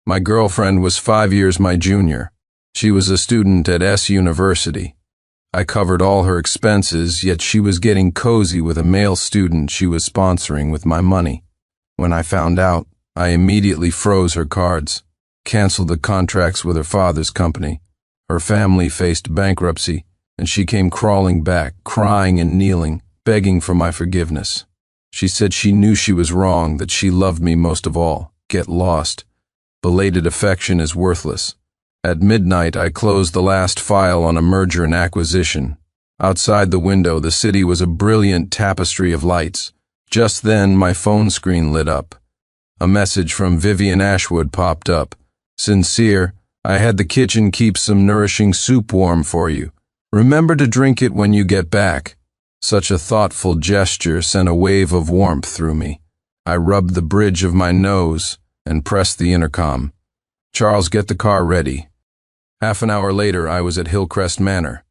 My girlfriend was 5 years my junior. She was a student at S University. I covered all her expenses, yet she was getting cozy with a male student she was sponsoring with my money. When I found out, I immediately froze her cards, canceled the contracts with her father's company. Her family faced bankruptcy, and she came crawling back, crying and kneeling, begging for my forgiveness. She said she knew she was wrong, that she loved me most of all. Get lost. Belated affection is worthless. At midnight, I closed the last file on a merger and acquisition. Outside the window, the city was a brilliant tapestry of lights. Just then, my phone screen lit up. A message from Vivian Ashwood popped up. Sincere, I had the kitchen keep some nourishing soup warm for you. Remember to drink it when you get back. Such a thoughtful gesture sent a wave of warmth through me. I rubbed the bridge of my nose and pressed the intercom. Charles, get the car ready. Half an hour later, I was at Hillcrest Manor.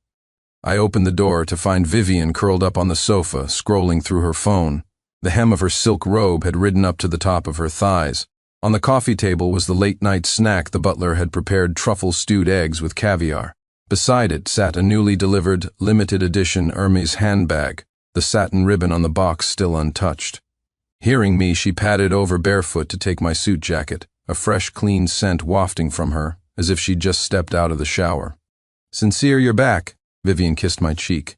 I opened the door to find Vivian curled up on the sofa, scrolling through her phone. The hem of her silk robe had ridden up to the top of her thighs. On the coffee table was the late-night snack the butler had prepared, truffle-stewed eggs with caviar. Beside it sat a newly delivered, limited-edition Hermes handbag, the satin ribbon on the box still untouched. Hearing me, she padded over barefoot to take my suit jacket, a fresh, clean scent wafting from her, as if she'd just stepped out of the shower. Sincere, you're back. Vivian kissed my cheek.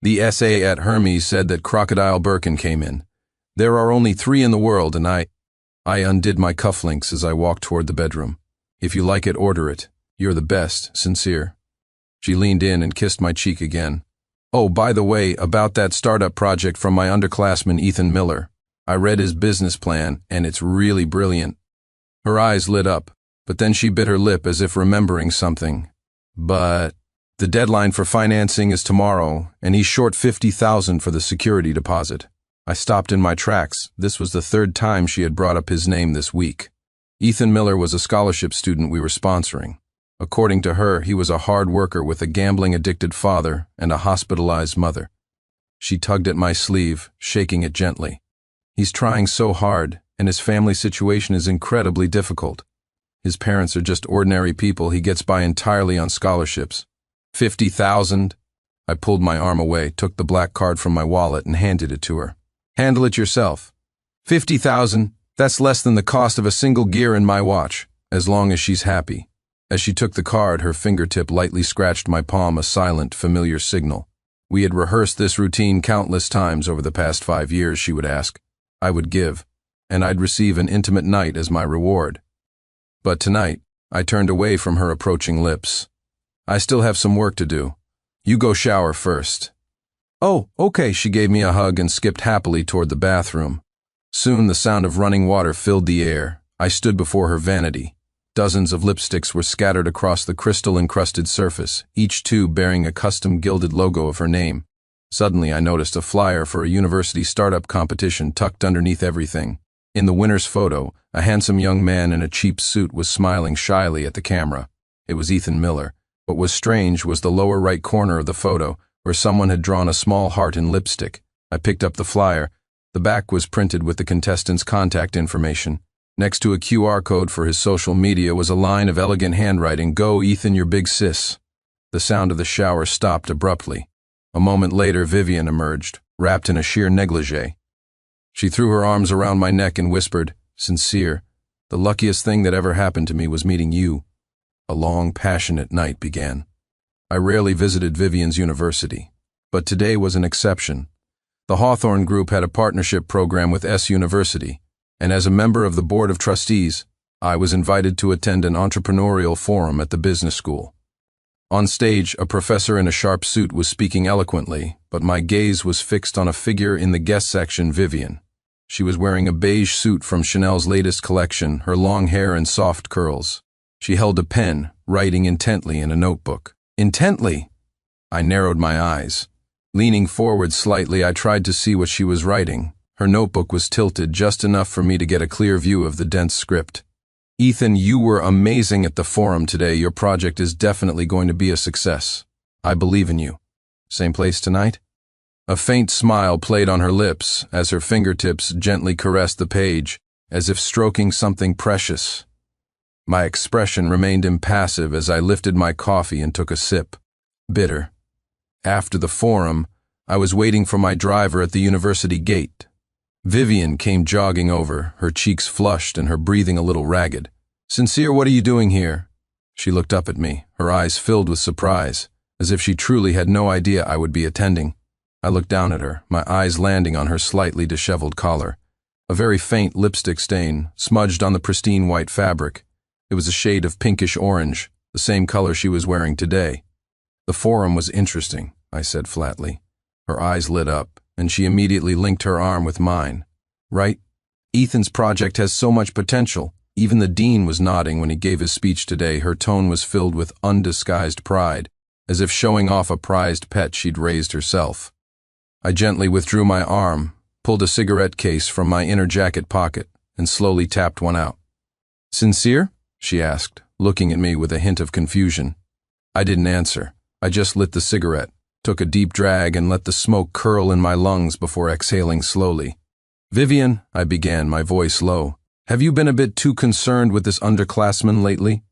The SA at Hermes said that Crocodile Birkin came in. There are only 3 in the world, and I undid my cufflinks as I walked toward the bedroom. If you like it, order it. You're the best, Sincere. She leaned in and kissed my cheek again. Oh, by the way, about that startup project from my underclassman Ethan Miller. I read his business plan, and it's really brilliant. Her eyes lit up, but then she bit her lip as if remembering something. But the deadline for financing is tomorrow, and he's short $50,000 for the security deposit. I stopped in my tracks. This was the 3rd time she had brought up his name this week. Ethan Miller was a scholarship student we were sponsoring. According to her, he was a hard worker with a gambling-addicted father and a hospitalized mother. She tugged at my sleeve, shaking it gently. He's trying so hard, and his family situation is incredibly difficult. His parents are just ordinary people. He gets by entirely on scholarships. $50,000? I pulled my arm away, took the black card from my wallet, and handed it to her. Handle it yourself. $50,000? That's less than the cost of a single gear in my watch, as long as she's happy. As she took the card, her fingertip lightly scratched my palm, a silent, familiar signal. We had rehearsed this routine countless times over the past 5 years, she would ask. I would give, and I'd receive an intimate night as my reward. But tonight, I turned away from her approaching lips. I still have some work to do. You go shower first. Oh, okay, she gave me a hug and skipped happily toward the bathroom. Soon the sound of running water filled the air. I stood before her vanity. Dozens of lipsticks were scattered across the crystal-encrusted surface, each tube bearing a custom gilded logo of her name. Suddenly I noticed a flyer for a university startup competition tucked underneath everything. In the winner's photo, a handsome young man in a cheap suit was smiling shyly at the camera. It was Ethan Miller. What was strange was the lower right corner of the photo, where someone had drawn a small heart in lipstick. I picked up the flyer. The back was printed with the contestant's contact information. Next to a QR code for his social media was a line of elegant handwriting, "Go, Ethan, your big sis." The sound of the shower stopped abruptly. A moment later, Vivian emerged, wrapped in a sheer negligee. She threw her arms around my neck and whispered, "Sincere, the luckiest thing that ever happened to me was meeting you." A long, passionate night began. I rarely visited Vivian's university, but today was an exception. The Hawthorne Group had a partnership program with S University, and as a member of the Board of Trustees, I was invited to attend an entrepreneurial forum at the business school. On stage, a professor in a sharp suit was speaking eloquently, but my gaze was fixed on a figure in the guest section, Vivian. She was wearing a beige suit from Chanel's latest collection, her long hair in soft curls. She held a pen, writing intently in a notebook. Intently! I narrowed my eyes. Leaning forward slightly, I tried to see what she was writing. Her notebook was tilted just enough for me to get a clear view of the dense script. "Ethan, you were amazing at the forum today. Your project is definitely going to be a success. I believe in you. Same place tonight?" A faint smile played on her lips as her fingertips gently caressed the page, as if stroking something precious. My expression remained impassive as I lifted my coffee and took a sip. Bitter. After the forum, I was waiting for my driver at the university gate. Vivian came jogging over, her cheeks flushed and her breathing a little ragged. "Sincere, what are you doing here?" She looked up at me, her eyes filled with surprise, as if she truly had no idea I would be attending. I looked down at her, my eyes landing on her slightly disheveled collar. A very faint lipstick stain, smudged on the pristine white fabric. It was a shade of pinkish orange, the same color she was wearing today. "The forum was interesting," I said flatly. Her eyes lit up, and she immediately linked her arm with mine. "Right? Ethan's project has so much potential." Even the dean was nodding when he gave his speech today. Her tone was filled with undisguised pride, as if showing off a prized pet she'd raised herself. I gently withdrew my arm, pulled a cigarette case from my inner jacket pocket, and slowly tapped one out. "Sincere?" she asked, looking at me with a hint of confusion. I didn't answer. I just lit the cigarette, took a deep drag, and let the smoke curl in my lungs before exhaling slowly. "Vivian," I began, my voice low, "have you been a bit too concerned with this underclassman lately?"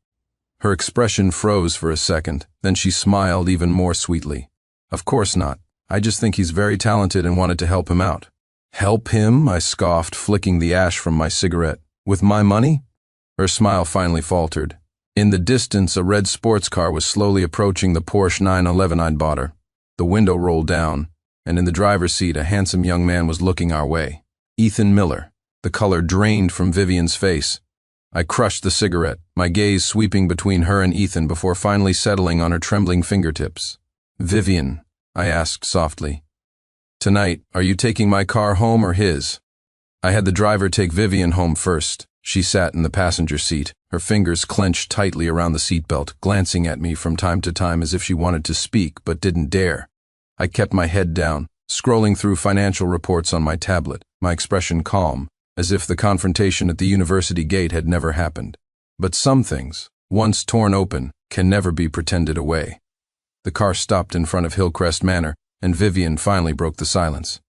Her expression froze for a second, then she smiled even more sweetly. "Of course not. I just think he's very talented and wanted to help him out." "Help him?" I scoffed, flicking the ash from my cigarette. "With my money?" Her smile finally faltered. In the distance, a red sports car was slowly approaching the Porsche 911 I'd bought her. The window rolled down, and in the driver's seat a handsome young man was looking our way. Ethan Miller. The color drained from Vivian's face. I crushed the cigarette, my gaze sweeping between her and Ethan before finally settling on her trembling fingertips. "Vivian," I asked softly, "tonight, are you taking my car home or his?" I had the driver take Vivian home first. She sat in the passenger seat, her fingers clenched tightly around the seatbelt, glancing at me from time to time as if she wanted to speak but didn't dare. I kept my head down, scrolling through financial reports on my tablet, my expression calm, as if the confrontation at the university gate had never happened. But some things, once torn open, can never be pretended away. The car stopped in front of Hillcrest Manor, and Vivian finally broke the silence.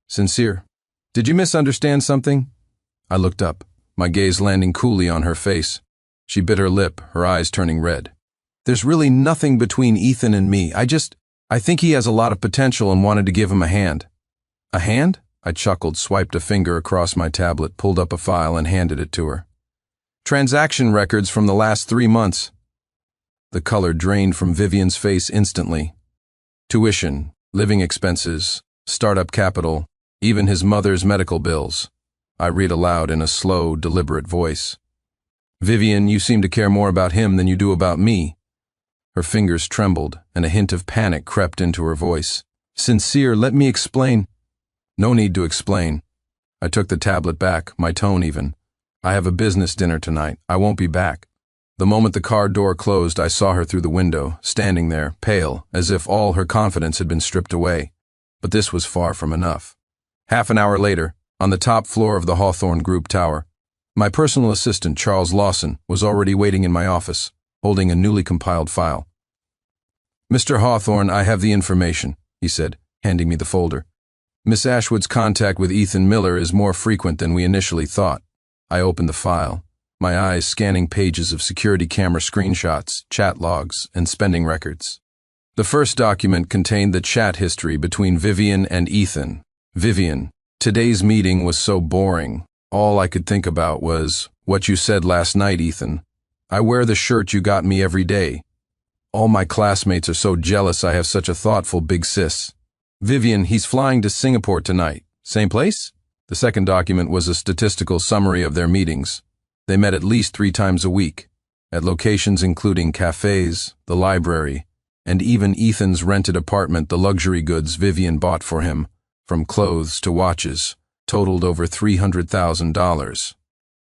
"Sincere, did you misunderstand something?" I looked up, my gaze landing coolly on her face. She bit her lip, her eyes turning red. "There's really nothing between Ethan and me. I think he has a lot of potential and wanted to give him a hand." "A hand?" I chuckled, swiped a finger across my tablet, pulled up a file, and handed it to her. "Transaction records from the last 3 months." The color drained from Vivian's face instantly. "Tuition, living expenses, startup capital, even his mother's medical bills," I read aloud in a slow, deliberate voice. "Vivian, you seem to care more about him than you do about me." Her fingers trembled, and a hint of panic crept into her voice. "Sincere, let me explain." "No need to explain." I took the tablet back, my tone even. "I have a business dinner tonight. I won't be back." The moment the car door closed, I saw her through the window, standing there, pale, as if all her confidence had been stripped away. But this was far from enough. Half an hour later, on the top floor of the Hawthorne Group Tower, my personal assistant, Charles Lawson, was already waiting in my office, holding a newly compiled file. "Mr. Hawthorne, I have the information," he said, handing me the folder. "Miss Ashwood's contact with Ethan Miller is more frequent than we initially thought." I opened the file, my eyes scanning pages of security camera screenshots, chat logs, and spending records. The first document contained the chat history between Vivian and Ethan. "Vivian, today's meeting was so boring. All I could think about was what you said last night, Ethan. I wear the shirt you got me every day. All my classmates are so jealous I have such a thoughtful big sis. Vivian, he's flying to Singapore tonight. Same place?" The second document was a statistical summary of their meetings. They met at least 3 times a week, at locations including cafes, the library, and even Ethan's rented apartment. The luxury goods Vivian bought for him, from clothes to watches, totaled over $300,000.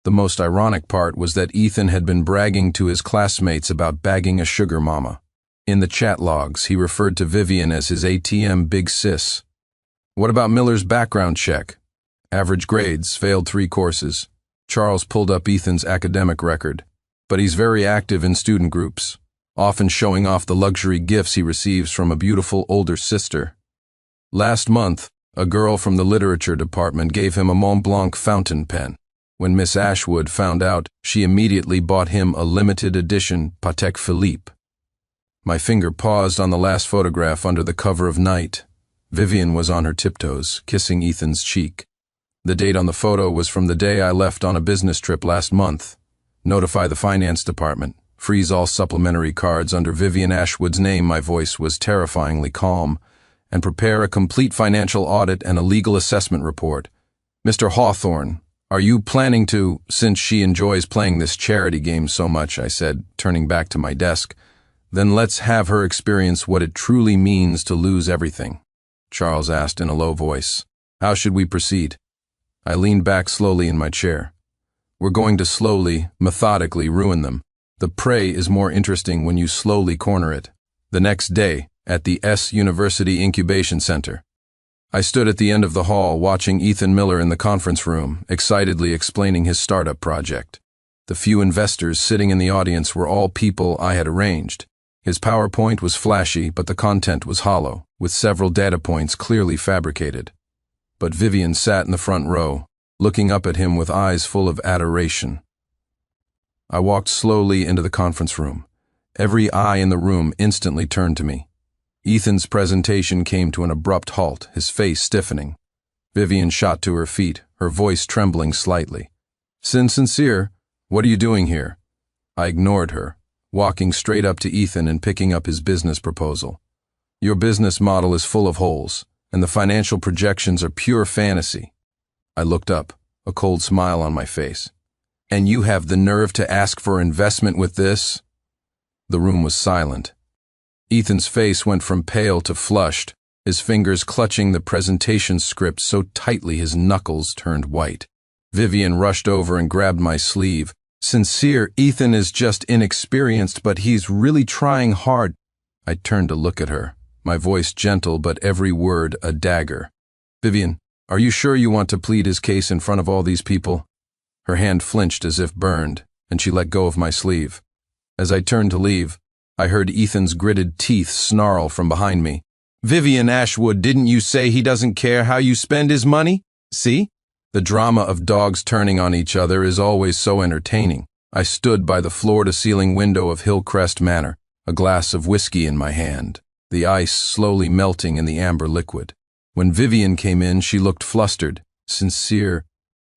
The most ironic part was that Ethan had been bragging to his classmates about bagging a sugar mama. In the chat logs, he referred to Vivian as his ATM big sis. "What about Miller's background check?" "Average grades, failed 3 courses. Charles pulled up Ethan's academic record. But he's very active in student groups, often showing off the luxury gifts he receives from a beautiful older sister. Last month, a girl from the literature department gave him a Mont Blanc fountain pen. When Miss Ashwood found out, she immediately bought him a limited edition Patek Philippe. My finger paused on the last photograph under the cover of night. Vivian was on her tiptoes, kissing Ethan's cheek. The date on the photo was from the day I left on a business trip last month. Notify the finance department. Freeze all supplementary cards under Vivian Ashwood's name. My voice was terrifyingly calm. And prepare a complete financial audit and a legal assessment report. Mr. Hawthorne, are you planning to, since she enjoys playing this charity game so much, I said, turning back to my desk, then let's have her experience what it truly means to lose everything. Charles asked in a low voice. How should we proceed? I leaned back slowly in my chair. We're going to slowly, methodically ruin them. The prey is more interesting when you slowly corner it. The next day, at the S University Incubation Center. I stood at the end of the hall watching Ethan Miller in the conference room, excitedly explaining his startup project. The few investors sitting in the audience were all people I had arranged. His PowerPoint was flashy, but the content was hollow, with several data points clearly fabricated. But Vivian sat in the front row, looking up at him with eyes full of adoration. I walked slowly into the conference room. Every eye in the room instantly turned to me. Ethan's presentation came to an abrupt halt, his face stiffening. Vivian shot to her feet, her voice trembling slightly. Sincere, what are you doing here? I ignored her, walking straight up to Ethan and picking up his business proposal. Your business model is full of holes, and the financial projections are pure fantasy. I looked up, a cold smile on my face. And you have the nerve to ask for investment with this? The room was silent. Ethan's face went from pale to flushed, his fingers clutching the presentation script so tightly his knuckles turned white. Vivian rushed over and grabbed my sleeve. Sincere, Ethan is just inexperienced, but he's really trying hard. I turned to look at her, my voice gentle but every word a dagger. Vivian, are you sure you want to plead his case in front of all these people? Her hand flinched as if burned, and she let go of my sleeve. As I turned to leave, I heard Ethan's gritted teeth snarl from behind me. Vivian Ashwood, didn't you say he doesn't care how you spend his money? See? The drama of dogs turning on each other is always so entertaining. I stood by the floor-to-ceiling window of Hillcrest Manor, a glass of whiskey in my hand, the ice slowly melting in the amber liquid. When Vivian came in, she looked flustered. Sincere.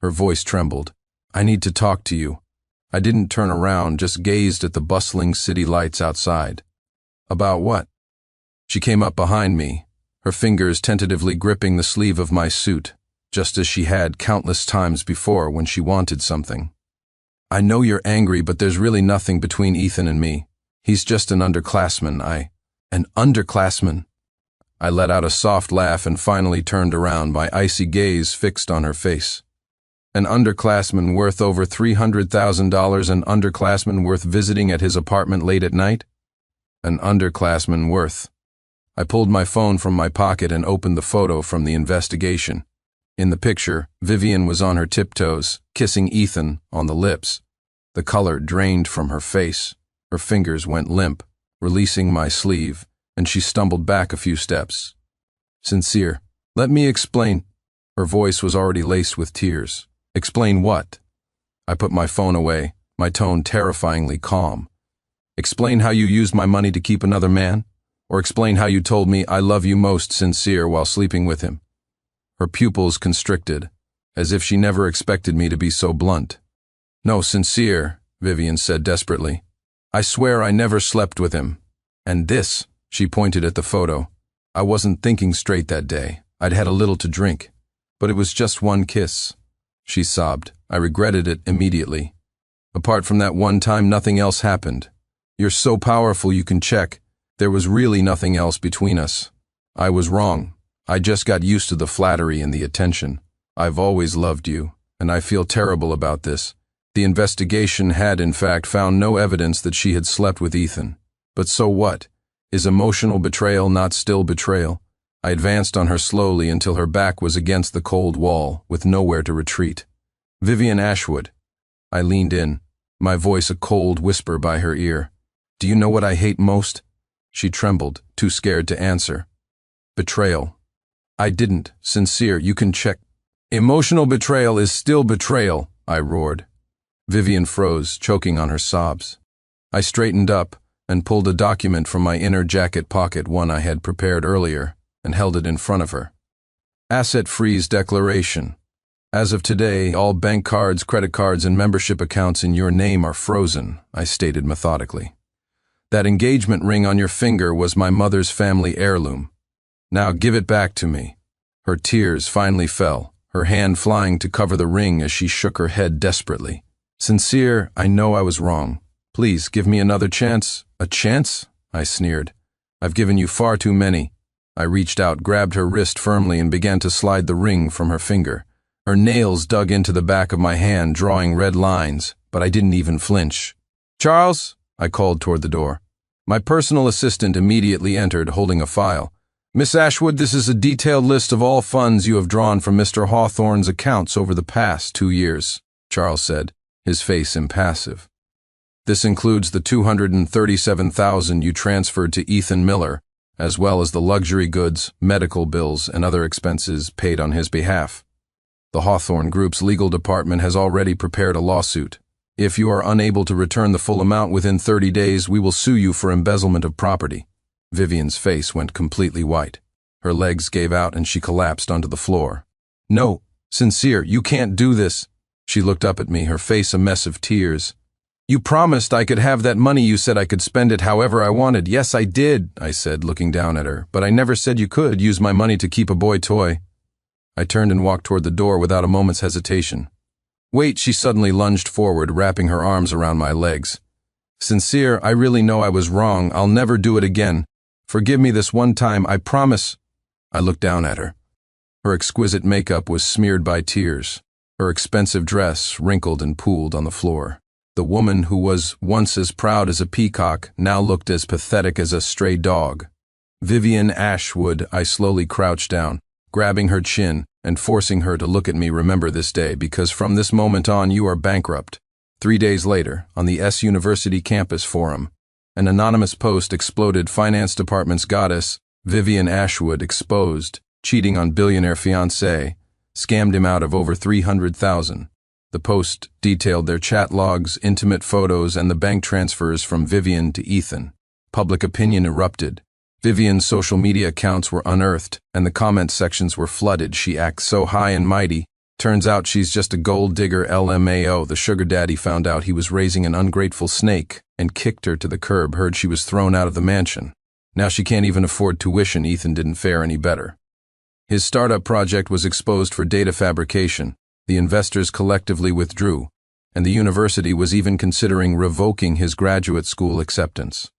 Her voice trembled. I need to talk to you. I didn't turn around, just gazed at the bustling city lights outside. About what? She came up behind me, her fingers tentatively gripping the sleeve of my suit, just as she had countless times before when she wanted something. I know you're angry, but there's really nothing between Ethan and me. He's just an underclassman. An underclassman? I let out a soft laugh and finally turned around, my icy gaze fixed on her face. An underclassman worth over $300,000, an underclassman worth visiting at his apartment late at night? An underclassman worth. I pulled my phone from my pocket and opened the photo from the investigation. In the picture, Vivian was on her tiptoes, kissing Ethan on the lips. The color drained from her face. Her fingers went limp, releasing my sleeve, and she stumbled back a few steps. Sincere, let me explain. Her voice was already laced with tears. Explain what? I put my phone away, my tone terrifyingly calm. Explain how you used my money to keep another man? Or explain how you told me I love you most, Sincere, while sleeping with him? Her pupils constricted, as if she never expected me to be so blunt. No, Sincere, Vivian said desperately. I swear I never slept with him. And this, she pointed at the photo. I wasn't thinking straight that day. I'd had a little to drink. But it was just one kiss. She sobbed. I regretted it immediately. Apart from that one time, nothing else happened. You're so powerful you can check. There was really nothing else between us. I was wrong. I just got used to the flattery and the attention. I've always loved you, and I feel terrible about this. The investigation had, in fact, found no evidence that she had slept with Ethan. But so what? Is emotional betrayal not still betrayal? I advanced on her slowly until her back was against the cold wall, with nowhere to retreat. Vivian Ashwood. I leaned in, my voice a cold whisper by her ear. Do you know what I hate most? She trembled, too scared to answer. Betrayal. I didn't. Sincere, you can check. Emotional betrayal is still betrayal, I roared. Vivian froze, choking on her sobs. I straightened up and pulled a document from my inner jacket pocket, one I had prepared earlier, and held it in front of her. Asset freeze declaration. As of today, all bank cards, credit cards, and membership accounts in your name are frozen, I stated methodically. That engagement ring on your finger was my mother's family heirloom. Now give it back to me. Her tears finally fell, her hand flying to cover the ring as she shook her head desperately. Sincere, I know I was wrong. Please give me another chance. A chance? I sneered. I've given you far too many. I reached out, grabbed her wrist firmly, and began to slide the ring from her finger. Her nails dug into the back of my hand, drawing red lines, but I didn't even flinch. Charles, I called toward the door. My personal assistant immediately entered, holding a file. Miss Ashwood, this is a detailed list of all funds you have drawn from Mr. Hawthorne's accounts over the past 2 years, Charles said, his face impassive. This includes the $237,000 you transferred to Ethan Miller, as well as the luxury goods, medical bills, and other expenses paid on his behalf. The Hawthorne Group's legal department has already prepared a lawsuit. If you are unable to return the full amount within 30 days, we will sue you for embezzlement of property. Vivian's face went completely white. Her legs gave out and she collapsed onto the floor. No, Sincere, you can't do this. She looked up at me, her face a mess of tears. You promised I could have that money. You said I could spend it however I wanted. Yes, I did, I said, looking down at her, but I never said you could use my money to keep a boy toy. I turned and walked toward the door without a moment's hesitation. Wait, she suddenly lunged forward, wrapping her arms around my legs. Sincere, I really know I was wrong. I'll never do it again. Forgive me this one time, I promise. I looked down at her. Her exquisite makeup was smeared by tears. Her expensive dress wrinkled and pooled on the floor. The woman who was once as proud as a peacock now looked as pathetic as a stray dog. Vivian Ashwood, I slowly crouched down, grabbing her chin and forcing her to look at me. Remember this day, because from this moment on you are bankrupt. 3 days later, on the S University campus forum, an anonymous post exploded. Finance department's goddess, Vivian Ashwood, exposed, cheating on billionaire fiancé, scammed him out of over $300,000. The post detailed their chat logs, intimate photos, and the bank transfers from Vivian to Ethan. Public opinion erupted. Vivian's social media accounts were unearthed, and the comment sections were flooded. She acts so high and mighty. Turns out she's just a gold digger. LMAO. The sugar daddy found out he was raising an ungrateful snake and kicked her to the curb. Heard she was thrown out of the mansion. Now she can't even afford tuition. Ethan didn't fare any better. His startup project was exposed for data fabrication. The investors collectively withdrew, and the university was even considering revoking his graduate school acceptance.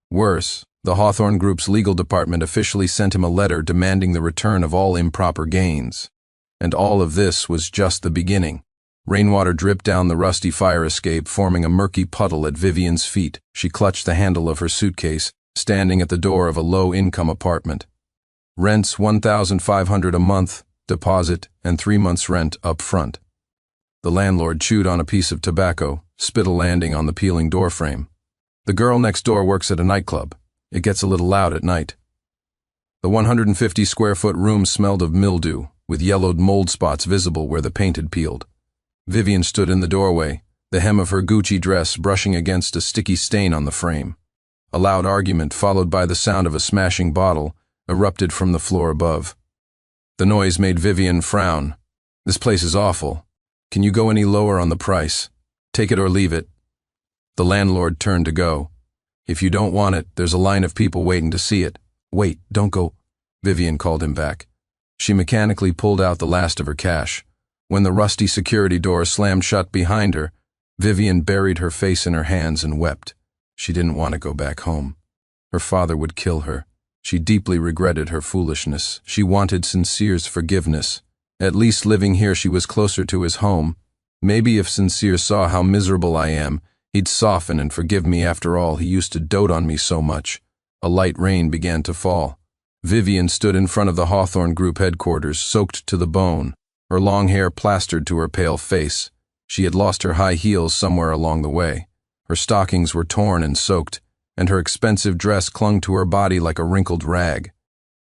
Worse, the Hawthorne Group's legal department officially sent him a letter demanding the return of all improper gains. And all of this was just the beginning. Rainwater dripped down the rusty fire escape, forming a murky puddle at Vivian's feet. She clutched the handle of her suitcase, standing at the door of a low-income apartment. Rents $1,500 a month, deposit, and 3 months' rent up front. The landlord chewed on a piece of tobacco, spittle landing on the peeling doorframe. The girl next door works at a nightclub. It gets a little loud at night. The 150-square-foot room smelled of mildew, with yellowed mold spots visible where the paint had peeled. Vivian stood in the doorway, the hem of her Gucci dress brushing against a sticky stain on the frame. A loud argument, followed by the sound of a smashing bottle, erupted from the floor above. The noise made Vivian frown. This place is awful. Can you go any lower on the price? Take it or leave it. The landlord turned to go. If you don't want it, there's a line of people waiting to see it. Wait, don't go. Vivian called him back. She mechanically pulled out the last of her cash. When the rusty security door slammed shut behind her, Vivian buried her face in her hands and wept. She didn't want to go back home. Her father would kill her. She deeply regretted her foolishness. She wanted Sincere's forgiveness. At least living here she was closer to his home. Maybe if Sincere saw how miserable I am, he'd soften and forgive me. After all, he used to dote on me so much. A light rain began to fall. Vivian stood in front of the Hawthorne Group headquarters, soaked to the bone, her long hair plastered to her pale face. She had lost her high heels somewhere along the way. Her stockings were torn and soaked, and her expensive dress clung to her body like a wrinkled rag.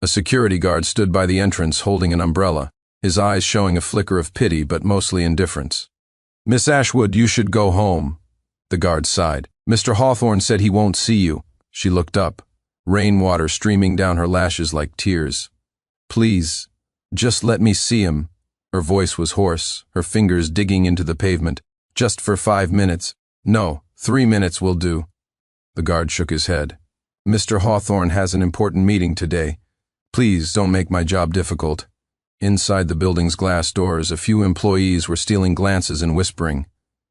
A security guard stood by the entrance holding an umbrella, his eyes showing a flicker of pity but mostly indifference. Miss Ashwood, you should go home. The guard sighed. Mr. Hawthorne said he won't see you. She looked up, rainwater streaming down her lashes like tears. Please, just let me see him. Her voice was hoarse, her fingers digging into the pavement. Just for 5 minutes. No, 3 minutes will do. The guard shook his head. Mr. Hawthorne has an important meeting today. Please don't make my job difficult. Inside the building's glass doors, a few employees were stealing glances and whispering.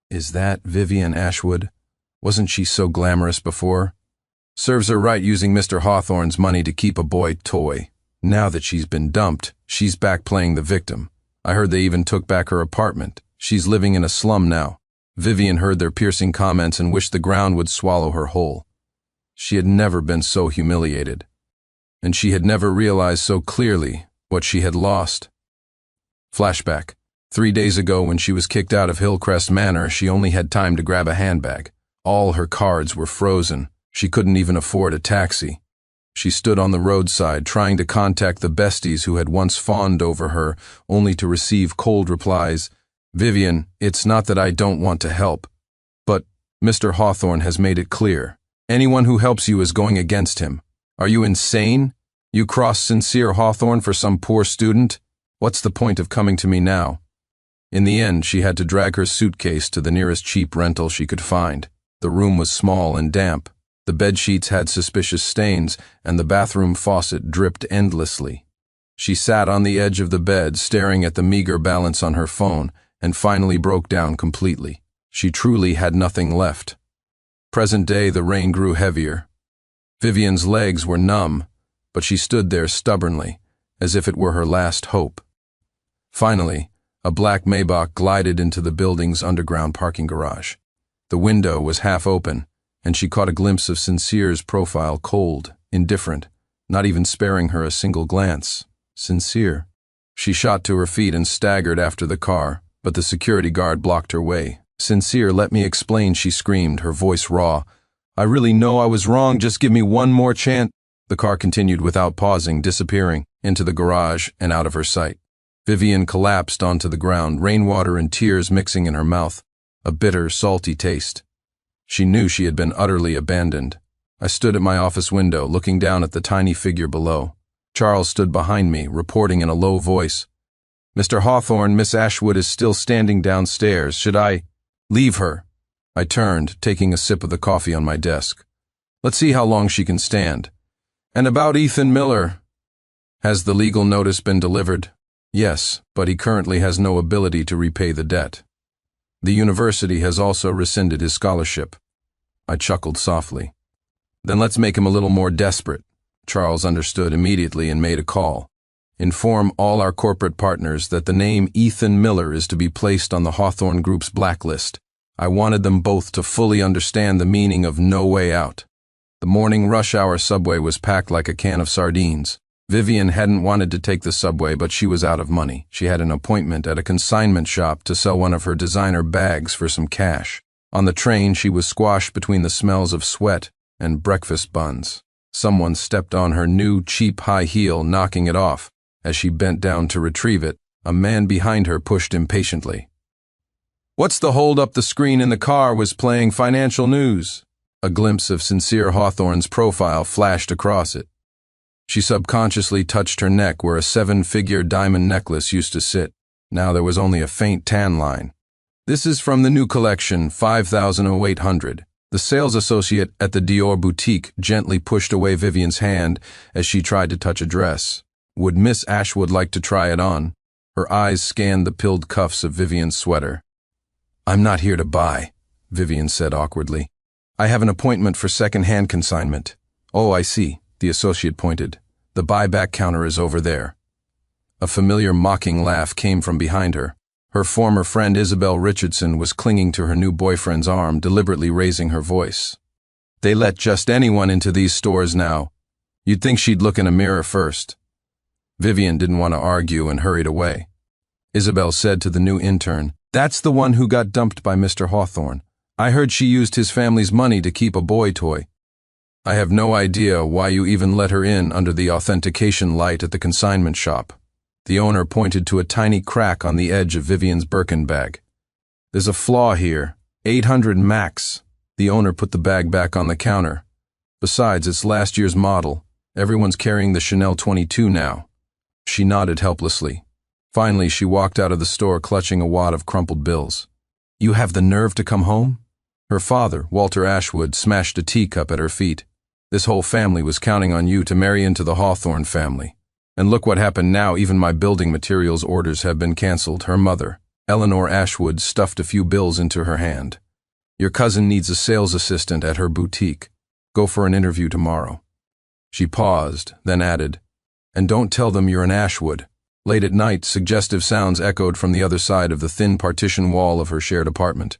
Is that Vivian Ashwood? Wasn't she so glamorous before? Serves her right using Mr. Hawthorne's money to keep a boy toy. Now that she's been dumped, she's back playing the victim. I heard they even took back her apartment. She's living in a slum now. Vivian heard their piercing comments and wished the ground would swallow her whole. She had never been so humiliated. And she had never realized so clearly what she had lost. Flashback. 3 days ago when she was kicked out of Hillcrest Manor, she only had time to grab a handbag. All her cards were frozen. She couldn't even afford a taxi. She stood on the roadside trying to contact the besties who had once fawned over her, only to receive cold replies. Vivian, it's not that I don't want to help, but Mr. Hawthorne has made it clear. Anyone who helps you is going against him. Are you insane? You cross Sincere Hawthorne for some poor student? What's the point of coming to me now? In the end, she had to drag her suitcase to the nearest cheap rental she could find. The room was small and damp. The bedsheets had suspicious stains, and the bathroom faucet dripped endlessly. She sat on the edge of the bed, staring at the meager balance on her phone, and finally broke down completely. She truly had nothing left. Present day, the rain grew heavier. Vivian's legs were numb, but she stood there stubbornly, as if it were her last hope. Finally, a black Maybach glided into the building's underground parking garage. The window was half open, and she caught a glimpse of Sincere's profile, cold, indifferent, not even sparing her a single glance. Sincere. She shot to her feet and staggered after the car, but the security guard blocked her way. Sincere, let me explain, she screamed, her voice raw. I really know I was wrong, just give me one more chance. The car continued without pausing, disappearing into the garage and out of her sight. Vivian collapsed onto the ground, rainwater and tears mixing in her mouth, a bitter, salty taste. She knew she had been utterly abandoned. I stood at my office window, looking down at the tiny figure below. Charles stood behind me, reporting in a low voice. Mr. Hawthorne, Miss Ashwood is still standing downstairs. Should I leave her? I turned, taking a sip of the coffee on my desk. Let's see how long she can stand. And about Ethan Miller. Has the legal notice been delivered? Yes, but he currently has no ability to repay the debt. The university has also rescinded his scholarship. I chuckled softly. Then let's make him a little more desperate. Charles understood immediately and made a call. Inform all our corporate partners that the name Ethan Miller is to be placed on the Hawthorne Group's blacklist. I wanted them both to fully understand the meaning of no way out. The morning rush hour subway was packed like a can of sardines. Vivian hadn't wanted to take the subway, but she was out of money. She had an appointment at a consignment shop to sell one of her designer bags for some cash. On the train, she was squashed between the smells of sweat and breakfast buns. Someone stepped on her new, cheap high heel, knocking it off. As she bent down to retrieve it, a man behind her pushed impatiently. What's the hold up? The screen in the car was playing financial news. A glimpse of Sincere Hawthorne's profile flashed across it. She subconsciously touched her neck where a 7-figure diamond necklace used to sit. Now there was only a faint tan line. This is from the new collection, 5,800. The sales associate at the Dior boutique gently pushed away Vivian's hand as she tried to touch a dress. Would Miss Ashwood like to try it on? Her eyes scanned the pilled cuffs of Vivian's sweater. I'm not here to buy, Vivian said awkwardly. I have an appointment for second-hand consignment. Oh, I see, the associate pointed. The buyback counter is over there. A familiar mocking laugh came from behind her. Her former friend Isabel Richardson was clinging to her new boyfriend's arm, deliberately raising her voice. They let just anyone into these stores now. You'd think she'd look in a mirror first. Vivian didn't want to argue and hurried away. Isabel said to the new intern, That's the one who got dumped by Mr. Hawthorne. I heard she used his family's money to keep a boy toy. I have no idea why you even let her in under the authentication light at the consignment shop. The owner pointed to a tiny crack on the edge of Vivian's Birkin bag. There's a flaw here. 800 max. The owner put the bag back on the counter. Besides, it's last year's model. Everyone's carrying the Chanel 22 now. She nodded helplessly. Finally, she walked out of the store clutching a wad of crumpled bills. You have the nerve to come home? Her father, Walter Ashwood, smashed a teacup at her feet. This whole family was counting on you to marry into the Hawthorne family. And look what happened now, even my building materials orders have been canceled. Her mother, Eleanor Ashwood, stuffed a few bills into her hand. Your cousin needs a sales assistant at her boutique. Go for an interview tomorrow. She paused, then added, and don't tell them you're an Ashwood. Late at night, suggestive sounds echoed from the other side of the thin partition wall of her shared apartment.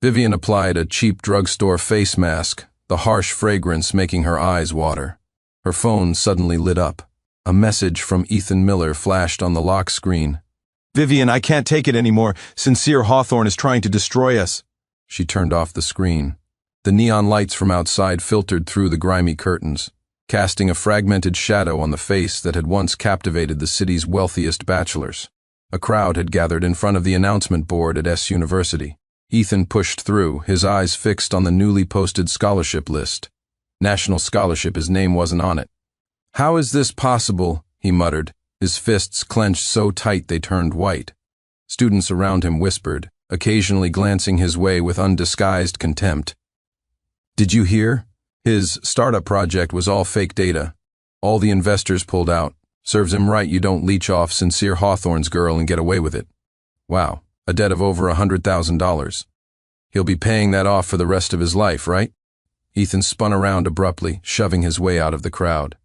Vivian applied a cheap drugstore face mask, the harsh fragrance making her eyes water. Her phone suddenly lit up. A message from Ethan Miller flashed on the lock screen. Vivian, I can't take it anymore. Sincere Hawthorne is trying to destroy us. She turned off the screen. The neon lights from outside filtered through the grimy curtains, casting a fragmented shadow on the face that had once captivated the city's wealthiest bachelors. A crowd had gathered in front of the announcement board at S University. Ethan pushed through, his eyes fixed on the newly posted scholarship list. National scholarship, his name wasn't on it. How is this possible? He muttered, his fists clenched so tight they turned white. Students around him whispered, occasionally glancing his way with undisguised contempt. Did you hear? His startup project was all fake data. All the investors pulled out. Serves him right you don't leech off Sincere Hawthorne's girl and get away with it. Wow, a debt of over $100,000. He'll be paying that off for the rest of his life, right? Ethan spun around abruptly, shoving his way out of the crowd.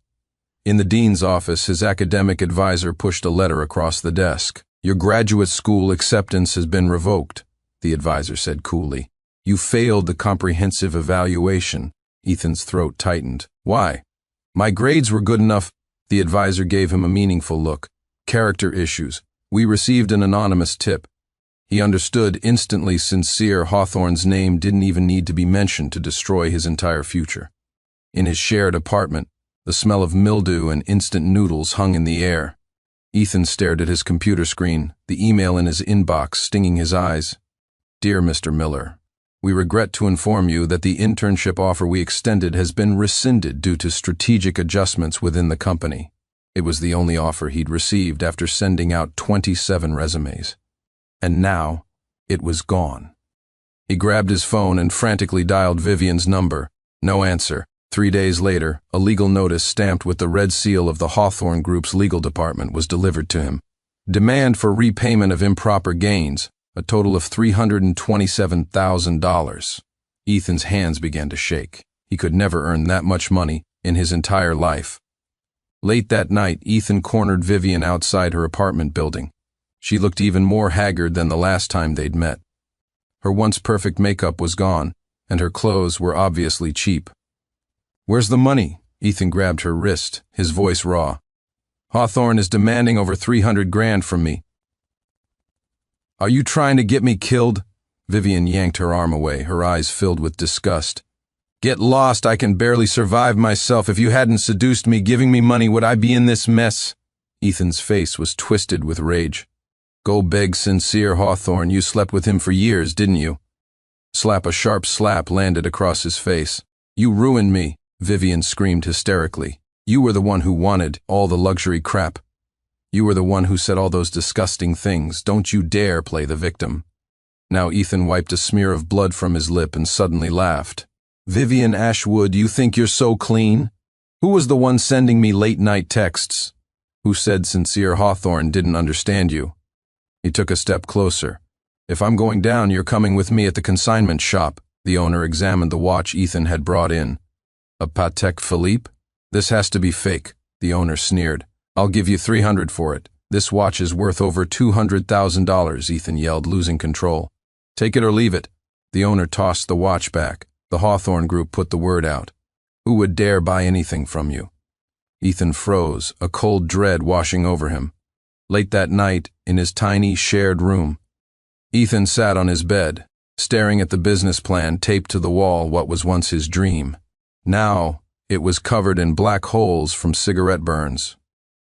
In the dean's office, his academic advisor pushed a letter across the desk. Your graduate school acceptance has been revoked, the advisor said coolly. You failed the comprehensive evaluation. Ethan's throat tightened. Why? My grades were good enough. The advisor gave him a meaningful look. Character issues. We received an anonymous tip. He understood instantly Sincere Hawthorne's name didn't even need to be mentioned to destroy his entire future. In his shared apartment, the smell of mildew and instant noodles hung in the air. Ethan stared at his computer screen, the email in his inbox stinging his eyes. Dear Mr. Miller, we regret to inform you that the internship offer we extended has been rescinded due to strategic adjustments within the company. It was the only offer he'd received after sending out 27 resumes. And now, it was gone. He grabbed his phone and frantically dialed Vivian's number. No answer. 3 days later, a legal notice stamped with the red seal of the Hawthorne Group's legal department was delivered to him. Demand for repayment of improper gains, a total of $327,000. Ethan's hands began to shake. He could never earn that much money in his entire life. Late that night, Ethan cornered Vivian outside her apartment building. She looked even more haggard than the last time they'd met. Her once perfect makeup was gone, and her clothes were obviously cheap. Where's the money? Ethan grabbed her wrist, his voice raw. Hawthorne is demanding over $300,000 from me. Are you trying to get me killed? Vivian yanked her arm away, her eyes filled with disgust. Get lost, I can barely survive myself. If you hadn't seduced me, giving me money, would I be in this mess? Ethan's face was twisted with rage. Go beg Sincere Hawthorne, you slept with him for years, didn't you? A sharp slap landed across his face. You ruined me, Vivian screamed hysterically. You were the one who wanted all the luxury crap. You were the one who said all those disgusting things. Don't you dare play the victim. Now Ethan wiped a smear of blood from his lip and suddenly laughed. Vivian Ashwood, you think you're so clean? Who was the one sending me late-night texts? Who said Sincere Hawthorne didn't understand you? He took a step closer. If I'm going down, you're coming with me at the consignment shop. The owner examined the watch Ethan had brought in. A Patek Philippe? This has to be fake, the owner sneered. I'll give you $300 for it. This watch is worth over $200,000, Ethan yelled, losing control. Take it or leave it. The owner tossed the watch back. The Hawthorne Group put the word out. Who would dare buy anything from you? Ethan froze, a cold dread washing over him. Late that night, in his tiny, shared room, Ethan sat on his bed, staring at the business plan taped to the wall, what was once his dream. Now, it was covered in black holes from cigarette burns.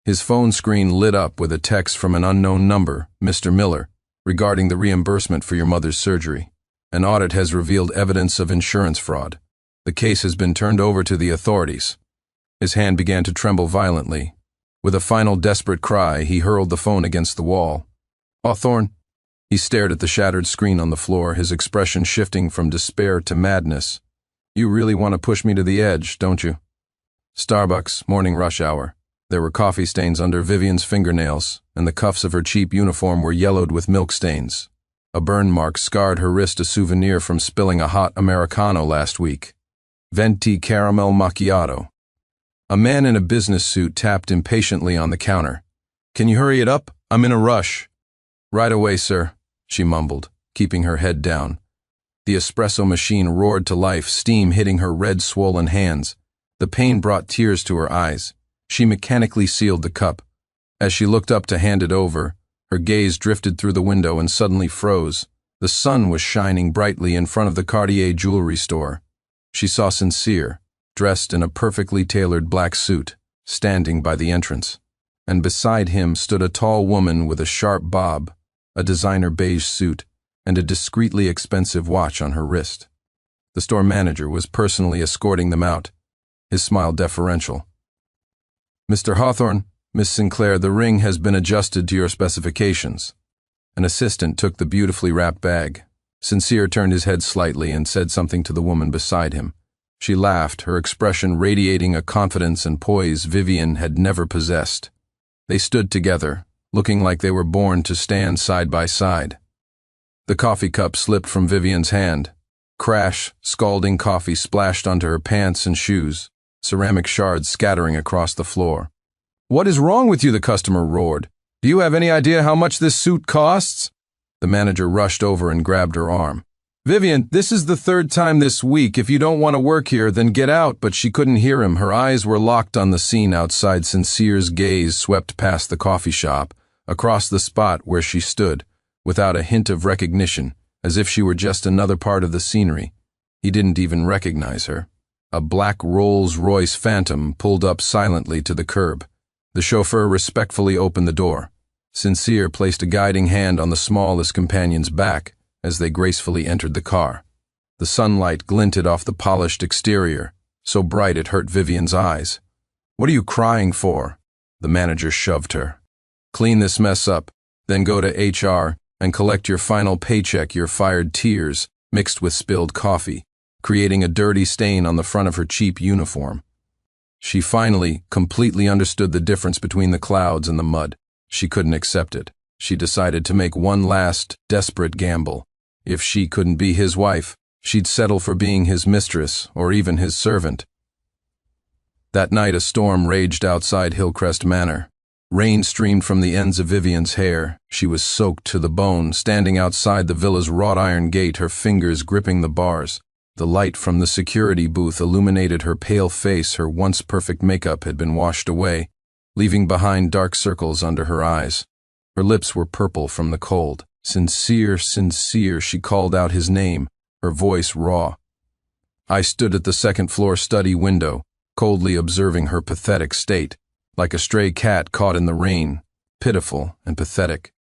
His phone screen lit up with a text from an unknown number, Mr. Miller. regarding the reimbursement for your mother's surgery. An audit has revealed evidence of insurance fraud. The case has been turned over to the authorities." His hand began to tremble violently. With a final desperate cry, he hurled the phone against the wall. "Hawthorne?" He stared at the shattered screen on the floor, his expression shifting from despair to madness. "You really want to push me to the edge, don't you?" Starbucks, morning rush hour. There were coffee stains under Vivian's fingernails, and the cuffs of her cheap uniform were yellowed with milk stains. A burn mark scarred her wrist, a souvenir from spilling a hot Americano last week. Venti caramel macchiato. A man in a business suit tapped impatiently on the counter. "Can you hurry it up? I'm in a rush." "Right away, sir," she mumbled, keeping her head down. The espresso machine roared to life, steam hitting her red, swollen hands. The pain brought tears to her eyes. She mechanically sealed the cup. As she looked up to hand it over, her gaze drifted through the window and suddenly froze. The sun was shining brightly in front of the Cartier jewelry store. She saw Sincere, dressed in a perfectly tailored black suit, standing by the entrance. And beside him stood a tall woman with a sharp bob, a designer beige suit, and a discreetly expensive watch on her wrist. The store manager was personally escorting them out, his smile deferential. "Mr. Hawthorne, Miss Sinclair, the ring has been adjusted to your specifications." An assistant took the beautifully wrapped bag. Sincere turned his head slightly and said something to the woman beside him. She laughed, her expression radiating a confidence and poise Vivian had never possessed. They stood together, looking like they were born to stand side by side. The coffee cup slipped from Vivian's hand. Crash, scalding coffee splashed onto her pants and shoes, ceramic shards scattering across the floor. "What is wrong with you?" the customer roared. "Do you have any idea how much this suit costs?" The manager rushed over and grabbed her arm. "Vivian, this is the third time this week. If you don't want to work here, then get out." But she couldn't hear him. Her eyes were locked on the scene outside. Sincere's gaze swept past the coffee shop, across the spot where she stood, without a hint of recognition, as if she were just another part of the scenery. He didn't even recognize her. A black Rolls-Royce Phantom pulled up silently to the curb. The chauffeur respectfully opened the door. Sincere placed a guiding hand on the smallest companion's back as they gracefully entered the car. The sunlight glinted off the polished exterior, so bright it hurt Vivian's eyes. "What are you crying for?" The manager shoved her. "Clean this mess up, then go to HR and collect your final paycheck." Your fired tears mixed with spilled coffee, creating a dirty stain on the front of her cheap uniform. She finally completely understood the difference between the clouds and the mud. She couldn't accept it. She decided to make one last, desperate gamble. If she couldn't be his wife, she'd settle for being his mistress or even his servant. That night a storm raged outside Hillcrest Manor. Rain streamed from the ends of Vivian's hair. She was soaked to the bone, standing outside the villa's wrought iron gate, her fingers gripping the bars. The light from the security booth illuminated her pale face. Her once perfect makeup had been washed away, leaving behind dark circles under her eyes. Her lips were purple from the cold. "Sincere, Sincere," she called out his name, her voice raw. I stood at the second-floor study window, coldly observing her pathetic state, like a stray cat caught in the rain, pitiful and pathetic.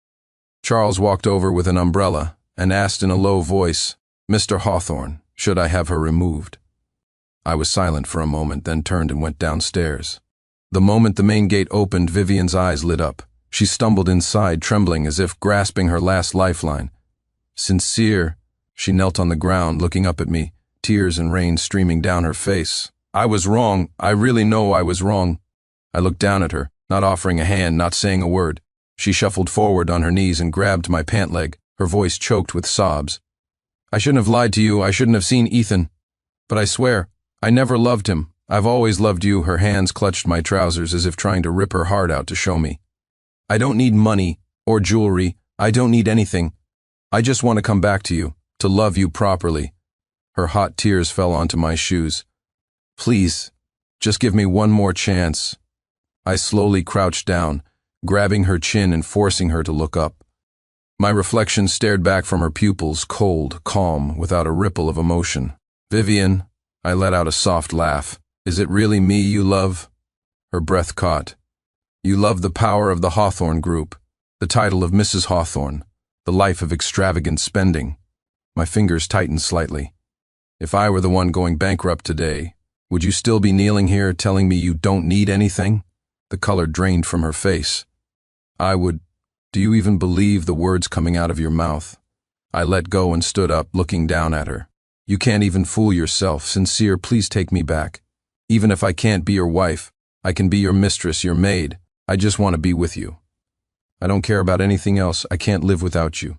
Charles walked over with an umbrella and asked in a low voice, "Mr. Hawthorne, should I have her removed?" I was silent for a moment, then turned and went downstairs. The moment the main gate opened, Vivian's eyes lit up. She stumbled inside, trembling as if grasping her last lifeline. "Sincere," she knelt on the ground, looking up at me, tears and rain streaming down her face. "I was wrong. I really know I was wrong." I looked down at her, not offering a hand, not saying a word. She shuffled forward on her knees and grabbed my pant leg, her voice choked with sobs. "I shouldn't have lied to you. I shouldn't have seen Ethan. But I swear, I never loved him. I've always loved you." Her hands clutched my trousers as if trying to rip her heart out to show me. "I don't need money or jewelry. I don't need anything. I just want to come back to you, to love you properly." Her hot tears fell onto my shoes. "Please, just give me one more chance." I slowly crouched down, grabbing her chin and forcing her to look up. My reflection stared back from her pupils, cold, calm, without a ripple of emotion. "Vivian," I let out a soft laugh. "Is it really me you love?" Her breath caught. "You love the power of the Hawthorne Group, the title of Mrs. Hawthorne, the life of extravagant spending. My fingers tightened slightly. If I were the one going bankrupt today, would you still be kneeling here telling me you don't need anything? The color drained from her face. I would. Do you even believe the words coming out of your mouth? I let go and stood up, looking down at her. You can't even fool yourself. Sincere, please take me back. Even if I can't be your wife, I can be your mistress, your maid. I just want to be with you. I don't care about anything else. I can't live without you.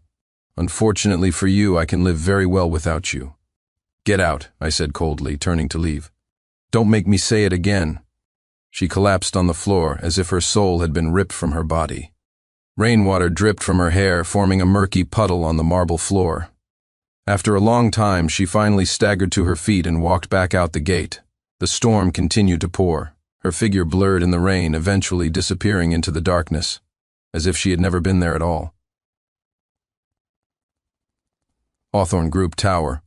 Unfortunately for you, I can live very well without you. Get out, I said coldly, turning to leave. Don't make me say it again. She collapsed on the floor as if her soul had been ripped from her body. Rainwater dripped from her hair, forming a murky puddle on the marble floor. After a long time, she finally staggered to her feet and walked back out the gate. The storm continued to pour, her figure blurred in the rain, eventually disappearing into the darkness, as if she had never been there at all. Hawthorne Group Tower.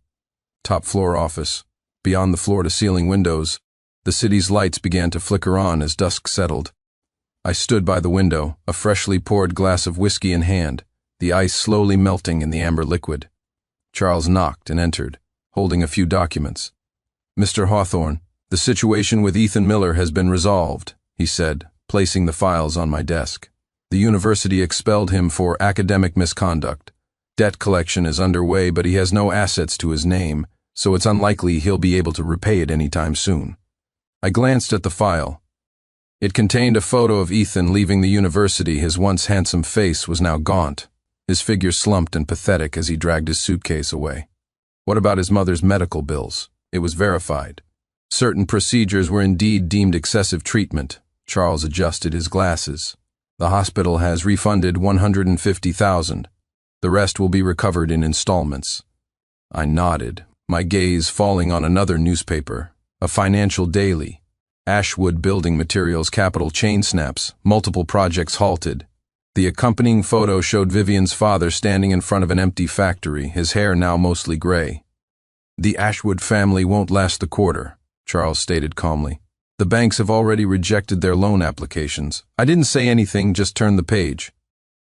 Top floor office. Beyond the floor-to-ceiling windows, the city's lights began to flicker on as dusk settled. I stood by the window, a freshly poured glass of whiskey in hand, the ice slowly melting in the amber liquid. Charles knocked and entered, holding a few documents. Mr. Hawthorne, the situation with Ethan Miller has been resolved, he said, placing the files on my desk. The university expelled him for academic misconduct. Debt collection is underway, but he has no assets to his name, so it's unlikely he'll be able to repay it anytime soon. I glanced at the file. It contained a photo of Ethan leaving the university. His once handsome face was now gaunt, his figure slumped and pathetic as he dragged his suitcase away. What about his mother's medical bills? It was verified. Certain procedures were indeed deemed excessive treatment. Charles adjusted his glasses. The hospital has refunded $150,000. The rest will be recovered in installments. I nodded, my gaze falling on another newspaper, a financial daily. Ashwood Building Materials capital chain snaps, multiple projects halted. The accompanying photo showed Vivian's father standing in front of an empty factory, his hair now mostly gray. The Ashwood family won't last the quarter, Charles stated calmly. The banks have already rejected their loan applications. I didn't say anything, just turned the page.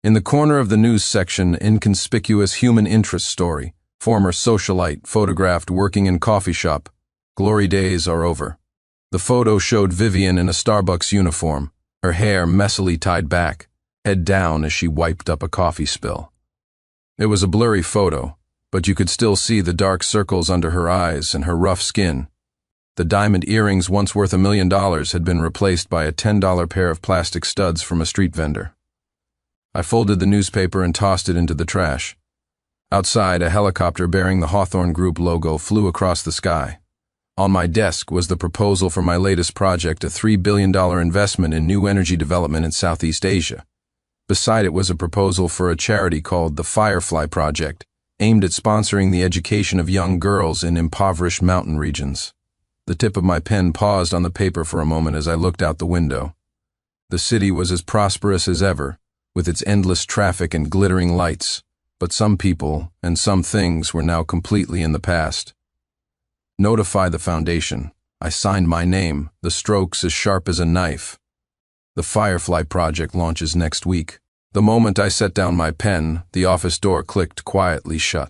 In the corner of the news section, inconspicuous human interest story. Former socialite photographed working in coffee shop. Glory days are over. The photo showed Vivian in a Starbucks uniform, her hair messily tied back, head down as she wiped up a coffee spill. It was a blurry photo, but you could still see the dark circles under her eyes and her rough skin. The diamond earrings once worth $1 million had been replaced by a $10 pair of plastic studs from a street vendor. I folded the newspaper and tossed it into the trash. Outside, a helicopter bearing the Hawthorne Group logo flew across the sky. On my desk was the proposal for my latest project, a $3 billion investment in new energy development in Southeast Asia. Beside it was a proposal for a charity called the Firefly Project, aimed at sponsoring the education of young girls in impoverished mountain regions. The tip of my pen paused on the paper for a moment as I looked out the window. The city was as prosperous as ever, with its endless traffic and glittering lights, but some people and some things were now completely in the past. Notify the foundation. I signed my name, the strokes as sharp as a knife. The Firefly Project launches next week. The moment I set down my pen, the office door clicked quietly shut.